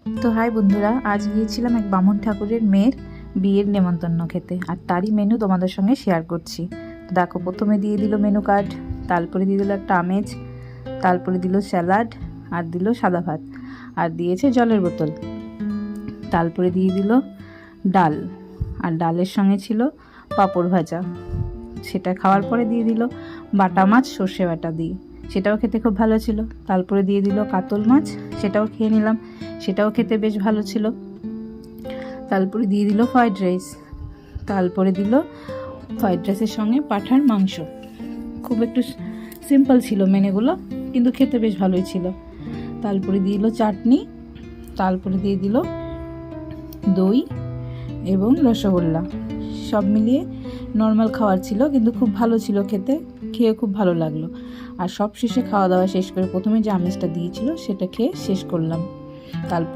তো হাই বন্ধুরা, আজ গিয়েছিলাম এক বামুন ঠাকুরের মেয়ের বিয়ের নেমন্তন্ন খেতে, আর তারই মেনু তোমাদের সঙ্গে শেয়ার করছি। তো দেখো, প্রথমে দিয়ে দিল মেনু কার্ড, তারপরে দিয়ে দিল একটা আমেজ, তারপরে দিল স্যালাড, আর দিল সাদা ভাত, আর দিয়েছে জলের বোতল। তারপরে দিয়ে দিল ডাল, আর ডালের সঙ্গে ছিল পাঁপড় ভাজা। সেটা খাওয়ার পরে দিয়ে দিল বাটা মাছ সর্ষে বাটা দিয়ে, সেটাও খেতে খুব ভালো ছিল। তারপরে দিয়ে দিল কাতল মাছ, সেটাও খেয়ে নিলাম, সেটাও খেতে বেশ ভালো ছিল। তারপরে দিয়ে দিল ফ্রাইড রাইস, তারপরে দিল ফ্রাইড রাইসের সঙ্গে পাঁঠার মাংস। খুব একটু সিম্পল ছিল মেনুগুলো, কিন্তু খেতে বেশ ভালোই ছিল। তারপরে দিয়ে দিল চাটনি, তারপরে দিয়ে দিল দই এবং রসগোল্লা। সব মিলিয়ে নর্মাল খাবার ছিল, কিন্তু খুব ভালো ছিল খেতে, খেয়ে খুব ভালো লাগলো। আর সব শেষে খাওয়া দাওয়া শেষ করে প্রথমে যে আমেজটা দিয়েছিল সেটা খেয়ে শেষ করলাম। তারপর